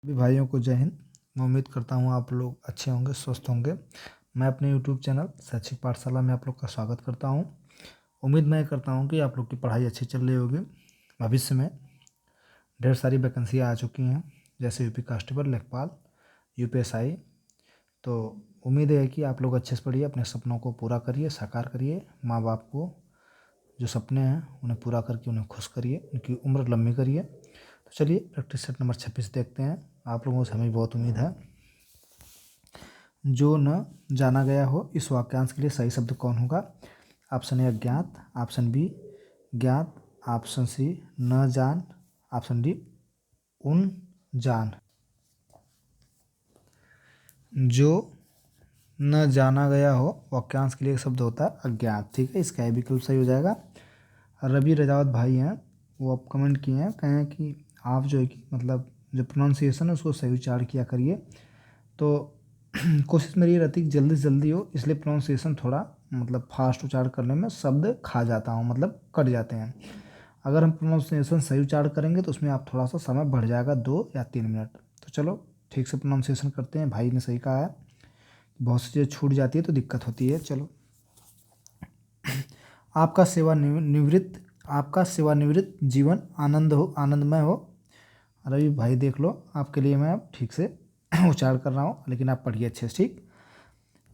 सभी भाइयों को जय हिंद। मैं उम्मीद करता हूँ आप लोग अच्छे होंगे, स्वस्थ होंगे। मैं अपने यूट्यूब चैनल शैक्षिक पाठशाला में आप लोग का स्वागत करता हूँ। उम्मीद मैं करता हूँ कि आप लोग की पढ़ाई अच्छी चल रही होगी। भविष्य में ढेर सारी वैकेंसियाँ आ चुकी हैं, जैसे यूपी कांस्टेबल, लेखपाल, यूपीएसआई। तो उम्मीद है कि आप लोग अच्छे से पढ़िए, अपने सपनों को पूरा करिए, साकार करिए। माँ बाप को जो सपने हैं उन्हें पूरा करके उन्हें खुश करिए, उनकी उम्र लंबी करिए। तो चलिए प्रैक्टिस सेट नंबर 26 देखते हैं। आप लोगों से हमें बहुत उम्मीद है। जो न जाना गया हो, इस वाक्यांश के लिए सही शब्द कौन होगा? ऑप्शन ए अज्ञात, ऑप्शन बी ज्ञात, ऑप्शन सी न जान, ऑप्शन डी उन जान। जो न जाना गया हो वाक्यांश के लिए एक शब्द होता है अज्ञात। ठीक है, इसका ये विकल्प सही हो जाएगा। रवि रजावत भाई हैं, वो आप कमेंट किए हैं, कहें कि आप जो है कि मतलब जो प्रोनाउंसिएशन है उसको सही उच्चारण किया करिए। तो कोशिश मेरी ये रहती है कि जल्दी से जल्दी हो, इसलिए प्रोनाउंसिएशन थोड़ा मतलब फास्ट उच्चारण करने में शब्द खा जाता हूँ, मतलब कट जाते हैं। अगर हम प्रोनाउंसिएशन सही उच्चारण करेंगे तो उसमें आप थोड़ा सा समय बढ़ जाएगा, 2 या 3 मिनट। तो चलो ठीक से प्रोनाउंसिएशन करते हैं। भाई ने सही कहा है, बहुत सी चीज़ें छूट जाती है तो दिक्कत होती है। चलो, आपका सेवानिवृत्त जीवन आनंदमय हो। रवि भाई देख लो, आपके लिए मैं अब ठीक से उच्चारण कर रहा हूँ, लेकिन आप पढ़िए अच्छे से। ठीक,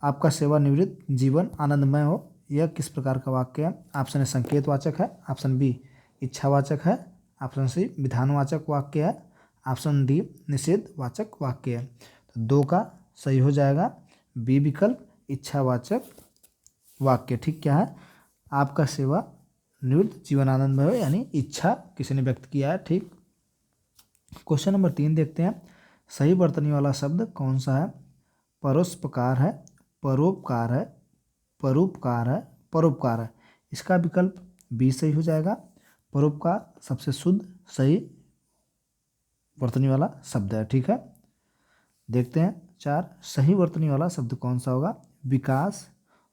आपका सेवानिवृत्त जीवन आनंदमय हो, यह किस प्रकार का वाक्य है? ऑप्शन ए संकेतवाचक है, ऑप्शन बी इच्छावाचक है, ऑप्शन सी विधानवाचक वाक्य है, ऑप्शन डी निषेधवाचक वाक्य है। तो 2 का सही हो जाएगा बी विकल्प, इच्छावाचक वाक्य। ठीक, क्या है? आपका सेवानिवृत्त जीवन आनंदमय हो यानी इच्छा किसी ने व्यक्त किया है। ठीक, क्वेश्चन नंबर 3 देखते हैं। सही वर्तनी वाला शब्द कौन सा है? परोपकार है, परोपकार है, परोपकार है, परोपकार है। इसका विकल्प बी सही हो जाएगा। परोपकार सबसे शुद्ध सही वर्तनी वाला शब्द है। ठीक है, देखते हैं 4 सही वर्तनी वाला शब्द कौन सा होगा? विकास,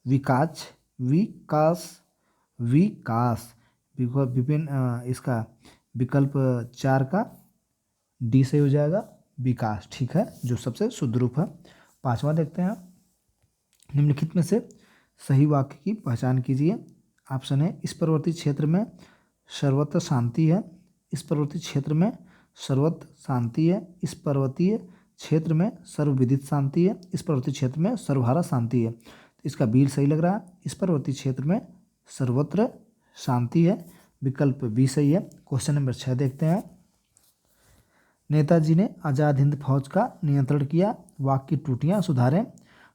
विकास, विकास, विकास। विभिन्न इसका विकल्प 4 का डी सही हो जाएगा, विकास। ठीक है, जो सबसे शुद्ध रूप है। 5वां देखते हैं। निम्नलिखित में से सही वाक्य की पहचान कीजिए। ऑप्शन है इस पर्वतीय क्षेत्र में सर्वत्र शांति है, इस पर्वतीय क्षेत्र में सर्वत्र शांति है, इस पर्वतीय क्षेत्र में सर्वविदित शांति है, इस पर्वतीय क्षेत्र में सर्वहारा शांति है। तो इसका बी सही लग रहा है, इस पर्वतीय क्षेत्र में सर्वत्र शांति है। विकल्प बी सही है। क्वेश्चन नंबर 6 देखते हैं। नेताजी ने आज़ाद हिंद फौज का नियंत्रण किया, वाक्य की त्रुटियां सुधारें।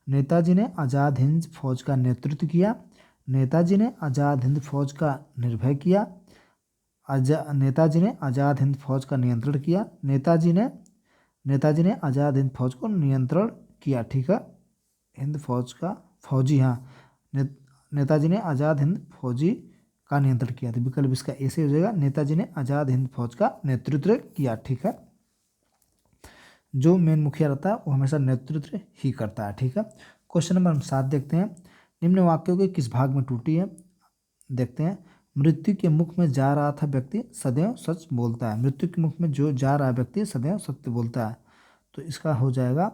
नेताजी ने आज़ाद हिंद फौज का नेतृत्व किया, नेताजी ने आज़ाद हिंद फौज का निर्भय किया, नेताजी ने आज़ाद हिंद फौज का नियंत्रण किया, नेताजी ने आज़ाद हिंद फौज को नियंत्रण किया। ठीक है, हिंद फौज का फौजी, हाँ, नेताजी ने आज़ाद हिंद फौजी का नियंत्रण किया। तो विकल्प इसका ऐसे हो जाएगा, नेताजी ने आज़ाद हिंद फौज का नेतृत्व किया। ठीक है, जो मेन मुखिया रहता है वो हमेशा नेतृत्व ही करता है। ठीक है, क्वेश्चन नंबर 7 देखते हैं। निम्न वाक्यों के किस भाग में टूटी है? देखते हैं। मृत्यु के मुख में जा रहा था व्यक्ति सदैव सच बोलता है। मृत्यु के मुख में जो जा रहा व्यक्ति सदैव सत्य बोलता है। तो इसका हो जाएगा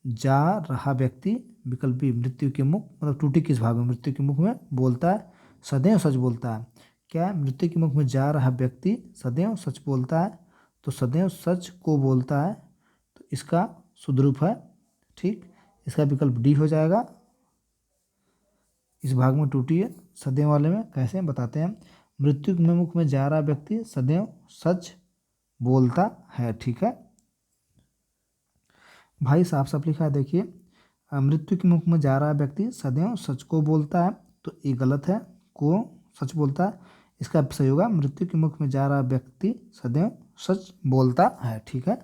जा रहा व्यक्ति, विकल्प बी मृत्यु के मुख, मतलब टूटी किस भाग में? मृत्यु के मुख में बोलता है, सदैव सच बोलता है। क्या है? मृत्यु के मुख में जा रहा व्यक्ति सदैव सच बोलता है, तो सदैव सच को बोलता है। तो इसका शुद्ध रूप है। ठीक, इसका विकल्प डी हो जाएगा। इस भाग में टूटी है, सदैव वाले में कैसे बताते हैं। मृत्यु के मुख में जा रहा व्यक्ति सदैव सच बोलता है। ठीक है, भाई साफ साफ लिखा है, देखिए। मृत्यु के मुख में जा रहा व्यक्ति सदैव सच को बोलता है, तो ये गलत है, को सच बोलता है। इसका सही होगा मृत्यु के मुख में जा रहा व्यक्ति सदैव सच बोलता है। ठीक है,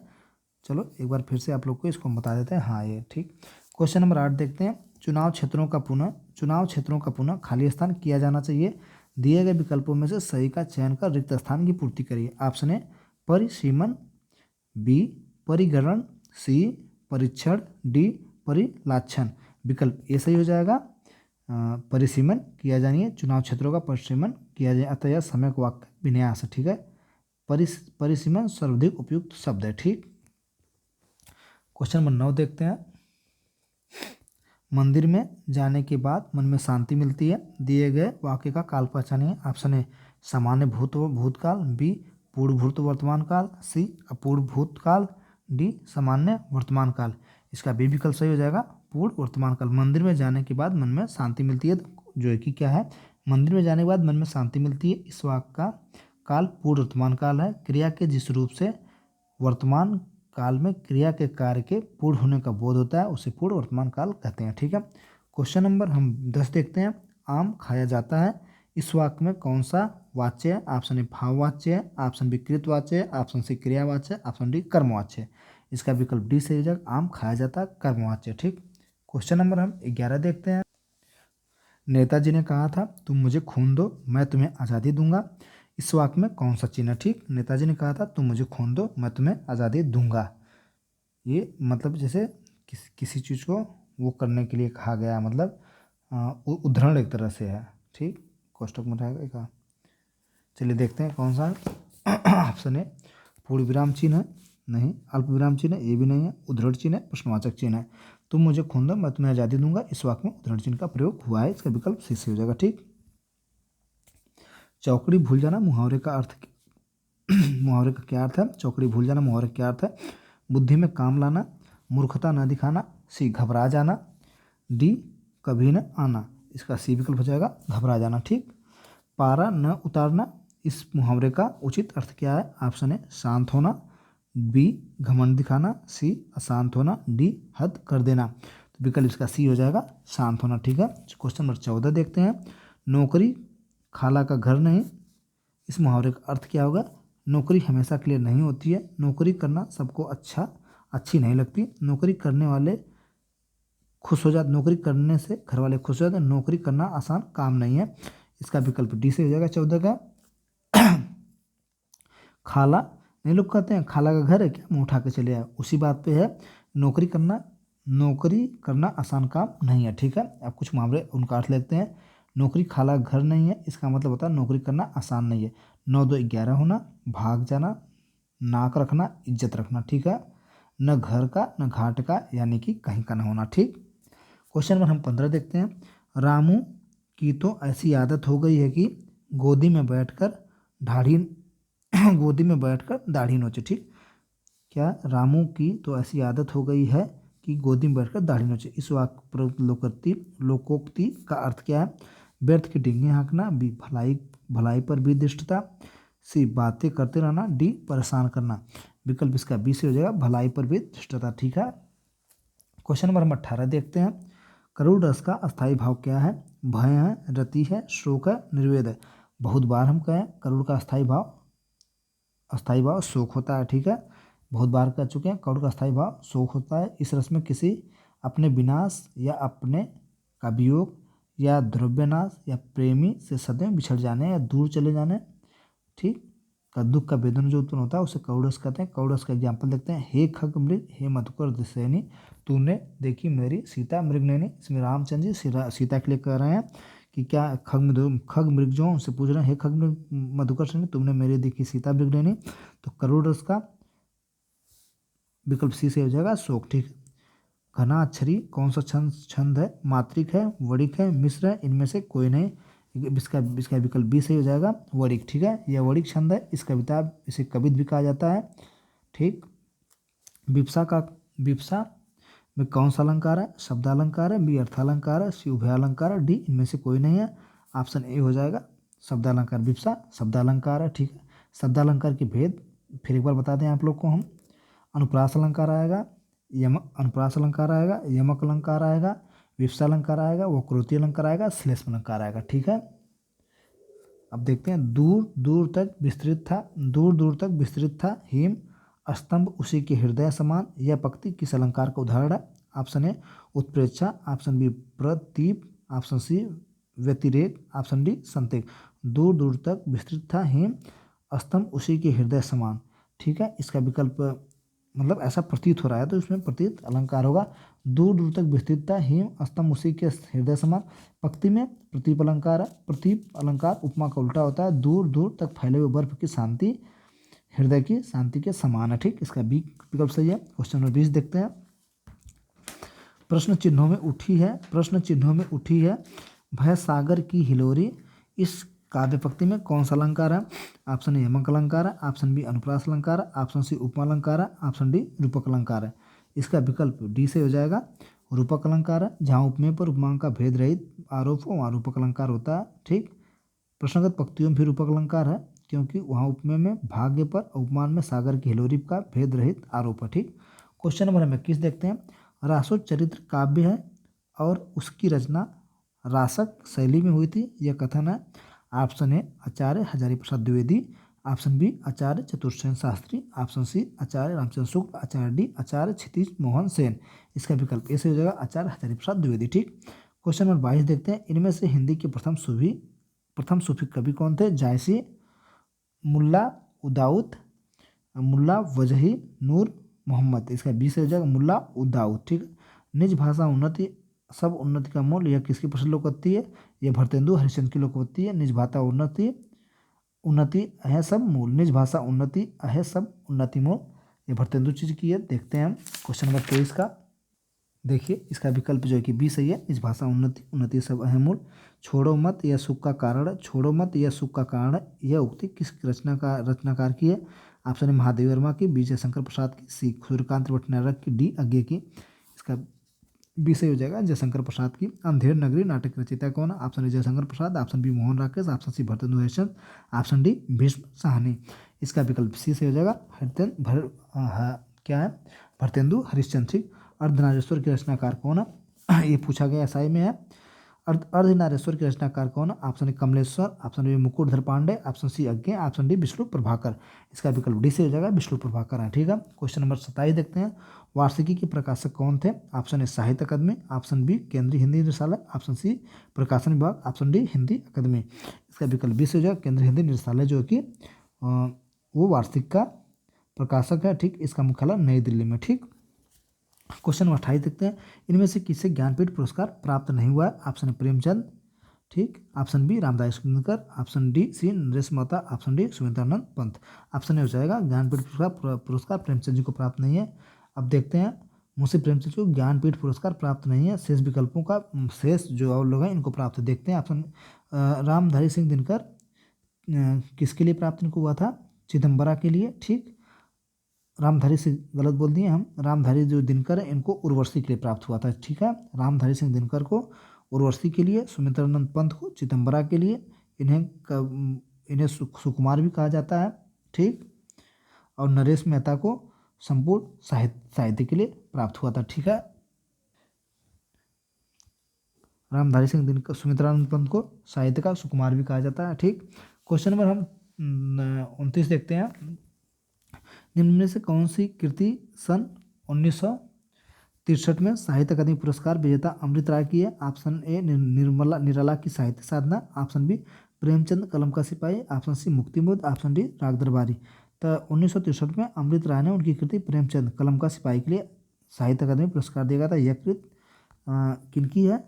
चलो एक बार फिर से आप लोग को इसको बता देते हैं। हाँ, ये ठीक। क्वेश्चन नंबर 8 देखते हैं। चुनाव क्षेत्रों का पुनः खाली स्थान किया जाना चाहिए। दिए गए विकल्पों में से सही का चयन कर रिक्त स्थान की पूर्ति करिए। ऑप्शन ए परिसीमन, बी परिगणन, सी परीक्षण, डी परिलाक्षण। विकल्प ए सही हो जाएगा। परिसीमन किया जानिए, चुनाव क्षेत्रों का परिसीमन किया जाए, अतः यह सम्यक वाक्य विन्यास है। ठीक है, परिसीमन सर्वाधिक उपयुक्त शब्द है। ठीक, क्वेश्चन नंबर 9 देखते हैं। मंदिर में जाने के बाद मन में शांति मिलती है। दिए गए वाक्य का काल पहचानिए। ऑप्शन ए सामान्य भूतकाल, बी पूर्व भूत वर्तमान काल, सी अपूर्व भूतकाल, डी सामान्य वर्तमान काल। इसका बी विकल्प सही हो जाएगा, पूर्व वर्तमान काल। मंदिर में जाने के बाद मन में शांति मिलती है, जो है कि क्या है, मंदिर में जाने के बाद मन में शांति मिलती है। इस वाक्य का काल पूर्व वर्तमान काल है। क्रिया के जिस रूप से वर्तमान काल में क्रिया के कार्य के पूर्ण होने का बोध होता है उसे पूर्व वर्तमान काल कहते हैं। ठीक है। क्वेश्चन नंबर हम 10 देखते हैं। आम खाया जाता है, इस वाक्य में कौन सा वाच्य है? ऑप्शन ए भाववाच्य है, ऑप्शन बी कृतवाच्य है, ऑप्शन सी क्रियावाच्य है, ऑप्शन डी कर्मवाच्य है। इसका विकल्प डी सही हो जाएगा, आम खाया जाता है कर्मवाच्य। ठीक। क्वेश्चन नंबर हम 11 देखते हैं। नेताजी ने कहा था तुम मुझे खून दो मैं तुम्हें आज़ादी दूंगा, इस वाक्य में कौन सा चिन्ह है? ठीक। नेताजी ने कहा था तुम मुझे खून दो मैं तुम्हें आज़ादी दूंगा। ये मतलब जैसे किसी चीज़ को वो करने के लिए कहा गया, मतलब उदाहरण एक तरह से है। ठीक। कोष्टक में रहेगा। चलिए देखते हैं कौन सा ऑप्शन है। पूर्ण विराम चिन्ह है, नहीं। अल्प विराम चिन्ह है, ये भी नहीं है। उद्धरण चिन्ह है, प्रश्नवाचक चिन्ह है। तुम मुझे खून दो मैं तुम्हें आज़ादी दूंगा, इस वाक्य में उद्धरण चिन्ह का प्रयोग हुआ है। इसका विकल्प सी से हो जाएगा। ठीक। चौकड़ी भूल जाना मुहावरे का अर्थ मुहावरे का क्या अर्थ है? चौकड़ी भूल जाना मुहावरे का क्या अर्थ है? बुद्धि में काम लाना, मूर्खता न दिखाना, सी घबरा जाना, डी कभी न आना। इसका सी विकल्प हो जाएगा, घबरा जाना। ठीक। पारा न उतारना, इस मुहावरे का उचित अर्थ क्या है? ऑप्शन ए शांत होना, बी घमंड दिखाना, सी अशांत होना, डी हद कर देना। तो विकल्प इसका सी हो जाएगा, शांत होना। ठीक है। क्वेश्चन नंबर 14 देखते हैं। नौकरी खाला का घर नहीं, इस मुहावरे का अर्थ क्या होगा? नौकरी हमेशा के लिए नहीं होती है, नौकरी करना सबको अच्छी नहीं लगती, नौकरी करने वाले खुश हो जाते, नौकरी करने से घर वाले खुश हो जाते, नौकरी करना आसान काम नहीं है। इसका विकल्प डी से हो जाएगा 14 का। खाला नहीं, लोग कहते हैं खाला का घर है क्या, मुँह उठा के चले आए, उसी बात पे है। नौकरी करना आसान काम नहीं है। ठीक है। अब कुछ मुहावरे उनका अर्थ लेते हैं। नौकरी खाला घर नहीं है, इसका मतलब होता है नौकरी करना आसान नहीं है। 9 2 11 होना, भाग जाना, नाक रखना, इज्जत रखना। ठीक है। न घर का न घाट का, यानी कि कहीं का न होना। ठीक। क्वेश्चन नंबर हम 15 देखते हैं। रामू की तो ऐसी आदत हो गई है कि गोदी में बैठकर दाढ़ी नोचे। ठीक। क्या? रामू की तो ऐसी आदत हो गई है कि गोदी में बैठकर दाढ़ी नोचे। इस वाक्य पर लोकोक्ति का अर्थ क्या है? व्यर्थ की डींगे हाँकना, बी भलाई पर भी दृष्टता, सी बातें करते रहना, डी परेशान करना। विकल्प इसका बी से हो जाएगा, भलाई पर भी दृष्टता। ठीक है। क्वेश्चन नंबर हम 18 देखते हैं। करुण रस का अस्थायी भाव क्या है? भय है, रति है, शोक है, निर्वेद है। बहुत बार हम कहें करुण का अस्थायी भाव शोक होता है। ठीक है। बहुत बार कह चुके हैं, करुण का अस्थायी भाव शोक होता है। इस रस में किसी अपने विनाश या अपने का वियोग या द्रव्यनाश या प्रेमी से सदैव बिछड़ जाने या दूर चले जाने, ठीक, का दुख का वेदना जो उत्पन्न होता है उसे करुण रस कहते हैं। करुण रस का एग्जाम्पल देखते हैं। हे खग मृग, हे मधुकर दिशैनी, तूने देखी मेरी सीता मृगनयनी। इसमें रामचंद्र जी सीता के लिए कह रहे हैं कि क्या खग मृग जो उनसे पूछ रहे हैं, हे खग मृग मधुकर सैनी, तुमने मेरी देखी सीता मृगनयनी। तो करुण रस का विकल्प सी से हो जाएगा, शोक। ठीक। घना अक्षरी कौन सा छंद है? मात्रिक है, वणिक है, मिश्र है, इनमें से कोई नहीं। इसका विकल्प बी सही हो जाएगा, वणिक। ठीक है। यह वणिक छंद है। इस कविता इसे कवित भी कहा जाता है। ठीक। विप्सा में कौन सा अलंकार है? शब्दालंकार है, बी अर्थालंकार है, सी उभयालंकार है, डी इनमें से कोई नहीं है। ऑप्शन ए हो जाएगा, शब्दालंकार। विप्सा शब्दालंकार है। ठीक है। शब्दालंकार के भेद फिर एक बार बता दें आप लोग को हम। अनुप्रास अलंकार आएगा, अनुप्रास अलंकार आएगा, यमक अलंकार आएगा, विप्सा अलंकार आएगा, वक्रोती अलंकार आएगा, श्लेष्म अलंकार आएगा। ठीक है। अब देखते हैं। दूर दूर तक विस्तृत था हिम स्तंभ उसी के हृदय समान, यह पंक्ति किस अलंकार का उदाहरण है? ऑप्शन ए उत्प्रेक्षा, ऑप्शन बी प्रतीप, ऑप्शन सी व्यतिरेक, ऑप्शन डी संतेक। दूर दूर तक विस्तृत था हिम स्तंभ उसी के हृदय समान। ठीक है। इसका विकल्प मतलब ऐसा प्रतीत हो रहा है तो इसमें प्रतीत अलंकार होगा। दूर दूर तक विस्तृत था हिम स्तंभ उसी के हृदय समान, पंक्ति में प्रतीप अलंकार है। प्रतीप अलंकार उपमा का उल्टा होता है। दूर दूर तक फैले हुए बर्फ की शांति हृदय की शांति के समान है। ठीक। इसका बी विकल्प सही है। क्वेश्चन नंबर 20 देखते हैं। प्रश्न चिन्हों में उठी है, प्रश्न चिन्हों में उठी है भय सागर की हिलोरी। इस काव्य पंक्ति में कौन सा अलंकार है? ऑप्शन ए यमक अलंकार है, ऑप्शन बी अनुप्रास अलंकार है, ऑप्शन सी उपमा अलंकार है, ऑप्शन डी रूपक अलंकार है। इसका विकल्प डी से हो जाएगा रूपक अलंकार है। जहाँ उपमेय पर उपमा का भेद रहित आरोप हो वहाँ रूपक अलंकार होता है। ठीक, प्रश्नगत पंक्तियों में भी रूपक अलंकार है क्योंकि वहाँ उपमेय में भाग्य पर, उपमान में सागर की हिलोरी का भेद रहित आरोप है। ठीक, क्वेश्चन नंबर हम 21 देखते हैं। रासो चरित्र काव्य है और उसकी रचना रासक शैली में हुई थी, यह कथन है। Option A Acharya Hazari Prasad Dwivedi, option B Acharya Chatursen Shastri, option C Acharya Ramchandra Shukla, Acharya D Acharya Kshitij Mohan Sen. इसका विकल्प ए से हो जाएगा आचार्य हजारी प्रसाद द्विवेदी। ठीक, क्वेश्चन नंबर 22 देखते हैं। इनमें से हिंदी के प्रथम सूफी कवि कौन थे? जायसी, मुल्ला उदाउद, मुल्ला वजही नूर मोहम्मद। इसका बी से हो जाएगा मुल्ला उदाउद। ठीक, निज भाषा उन्नति सब उन्नति का मूल, यह किसकी प्रसिद्ध लोकोक्ति है? यह भरतेंदु हरिश्चंद्र की लोकोक्ति है। निज भाषा उन्नति उन्नति है सब मूल, निज भाषा उन्नति है सब उन्नति मूल, ये भरतेंदु चीज की है। देखते हैं हम क्वेश्चन नंबर 23 का। देखिए इसका विकल्प जो है कि बी सही है, निज भाषा उन्नति उन्नति सब है मूल। छोड़ो मत यह सुख का कारण, छोड़ो मत यह सुख का कारण, यह उक्ति किस रचनाकार की है? ऑप्शन ए महादेव वर्मा की, बी जयशंकर प्रसाद की, सी सूर्यकांत भट्टनारक की, डी अज्ञे की। इसका बी सही हो जाएगा जयशंकर प्रसाद की। अंधेर नगरी नाटक की रचयिता कौन है? Option A Jaishankar Prasad, option B Mohan Rakesh, option C Bharatendu Harishchandra, option D Bhisham Sahni. इसका विकल्प सी से हो जाएगा क्या है? भरतेंदु हरिश्चंद्र। ठीक, अर्धनारेश्वर के रचनाकार कौन है? ये पूछा गया एसआई में है। अर्धनारेश्वर के रचनाकार कौन है? Option A Kamleshwar, option B Mukutdhar Pandey, option C Agyeya, option D Vishnu Prabhakar. इसका विकल्प डी से हो जाएगा विष्णु प्रभाकर है। ठीक है, क्वेश्चन नंबर 27 देखते हैं। वार्षिकी के प्रकाशक कौन थे? ऑप्शन ए साहित्य अकादमी, ऑप्शन बी केंद्रीय हिंदी निदेशालय, ऑप्शन सी प्रकाशन विभाग, ऑप्शन डी हिंदी अकादमी। इसका विकल्प बी से हो जाएगा केंद्रीय हिंदी निदेशालय, जो कि वो वार्षिक का प्रकाशक है। ठीक, इसका मुख्यालय नई दिल्ली में। ठीक, क्वेश्चन नंबर 28 देखते हैं। इनमें से किसे ज्ञानपीठ पुरस्कार प्राप्त नहीं हुआ है? ऑप्शन ए प्रेमचंद, ठीक, option B Ramdas Dinkar, option D C Naresh Mehta, option D Sumitranandan Pant. Option A हो जाएगा ज्ञानपीठ पुरस्कार प्रेमचंद जी को प्राप्त नहीं है। अब देखते हैं मुंशी प्रेमचंद को ज्ञानपीठ पुरस्कार प्राप्त नहीं है। शेष विकल्पों का शेष जो और लोग हैं इनको प्राप्त देखते हैं। ऑप्शन रामधारी सिंह दिनकर किसके लिए प्राप्त इनको हुआ था? चिदम्बरा के लिए। ठीक, रामधारी सिंह गलत बोल दिए हम, रामधारी जो दिनकर है इनको उर्वशी के लिए प्राप्त हुआ था। ठीक है, रामधारी सिंह दिनकर को उर्वशी के लिए, सुमित्रानंद पंत को चिदम्बरा के लिए, इन्हें सुकुमार भी कहा जाता है। ठीक, और नरेश मेहता को संपूर्ण साहित्य के लिए प्राप्त हुआ था। ठीक है, रामधारी सिंह दिनकर, सुमित्रानंद पंत को साहित्य का सुकुमार भी कहा जाता है। ठीक, क्वेश्चन नंबर हम 29 देखते हैं। निम्न में से कौन सी कृति सन 1963 में साहित्य अकादमी पुरस्कार विजेता अमृत राय की है? ऑप्शन ए निराला की साहित्य साधना, ऑप्शन बी प्रेमचंद कलम का सिपाही, ऑप्शन सी मुक्तिमोद, ऑप्शन डी राग दरबारी। तो 1963 में अमृत राय ने उनकी कृति प्रेमचंद कलम का सिपाही के लिए साहित्य अकादमी पुरस्कार दिया गया था। यह कृत किनकी है?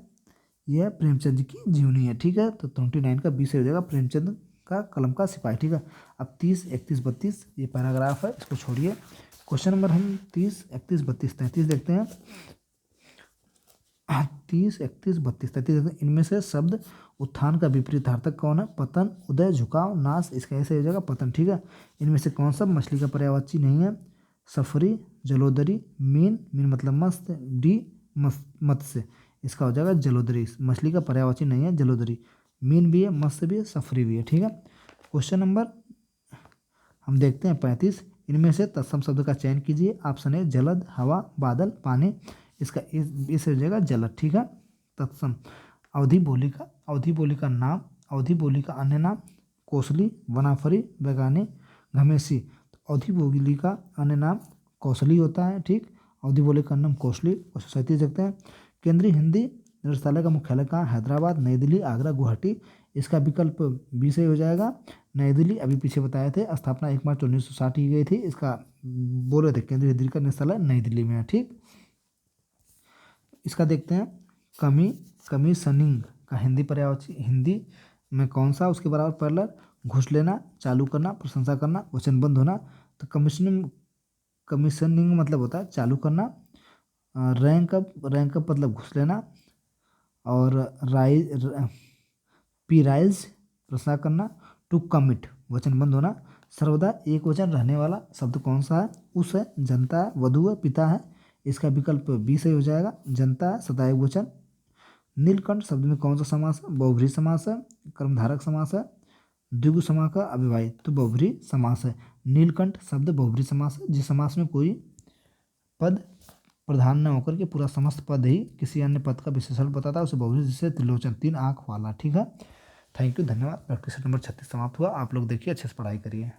यह प्रेमचंद जी की जीवनी है। ठीक है, तो 29 का बी से हो जाएगा प्रेमचंद का कलम का सिपाही। ठीक है, अब 30, 31, 32 ये पैराग्राफ है, इसको छोड़िए। क्वेश्चन नंबर हम 30, 31, 32, 33 देखते हैं। 30, 31, 32, 33 देखते हैं। इनमें से शब्द उत्थान का विपरीतार्थक कौन है? पतन, उदय, झुकाव, नाश। इसका ऐसे हो जाएगा पतन। ठीक है, इनमें से कौन सा मछली का पर्यायवाची नहीं है? सफरी, जलोदरी, मीन मतलब मस्त, डी मत्स्य। इसका हो जाएगा जलोदरी। मछली का पर्यायवाची नहीं है जलोदरी। मीन भी है, मत्स्य भी है, सफरी भी है। ठीक है, क्वेश्चन नंबर हम देखते हैं 35। इनमें से तत्सम शब्द का चयन कीजिए। ऑप्शन ए जलद, हवा, बादल, पानी। इसका इस हो जाएगा जलद। ठीक है, तत्सम। अवधि बोली का नाम, अवधि बोली का अन्य नाम, कोसली, वनाफरी, बैगानी, घमेसी। तो अवधि बोली का अन्य नाम कौशली होता है। ठीक, अवधि बोली का नाम कौशली। 37 देखते हैं। केंद्रीय हिंदी निदेशालय का मुख्यालय कहाँ? हैदराबाद, नई दिल्ली, आगरा, गुवाहाटी। इसका विकल्प बी से हो जाएगा नई दिल्ली। अभी पीछे बताए थे, स्थापना 1 मार्च 1960 की गई थी। इसका बोल रहे थे केंद्रीय हिंदी का निदेशालय नई दिल्ली में है। ठीक, इसका देखते हैं। कमीशनिंग का हिंदी पर्यायवाची हिंदी में कौन सा उसके बराबर पैरेलल? घूस लेना, चालू करना, प्रशंसा करना, वचनबद्ध होना। तो कमीशनिंग मतलब होता है चालू करना, रैंक अप मतलब घुस लेना। और पी राइज प्रसार करना। टू कमिट वचन बंद होना। सर्वदा एक वचन रहने वाला शब्द कौन सा है? उस है, जनता है, वधु है, पिता है। इसका विकल्प बी सही हो जाएगा। जनता है सदा एक वचन। नीलकंठ शब्द में कौन सा समास है? बहुब्रीहि समास है, कर्मधारक समास है, द्विगु समास का अव्यवहित, तो बहुब्रीहि समास है। नीलकंठ शब्द बहुब्रीहि समास है। जिस समास में कोई पद प्रधान न होकर के पूरा समस्त पद ही किसी अन्य पद का विशेषण बताता है उसे बहुब्रीहि, जिससे त्रिलोचन, 3 आंख वाला। ठीक है, थैंक यू, धन्यवाद। प्रैक्टिस नंबर 36 समाप्त हुआ। आप लोग देखिए, अच्छे से पढ़ाई करिए।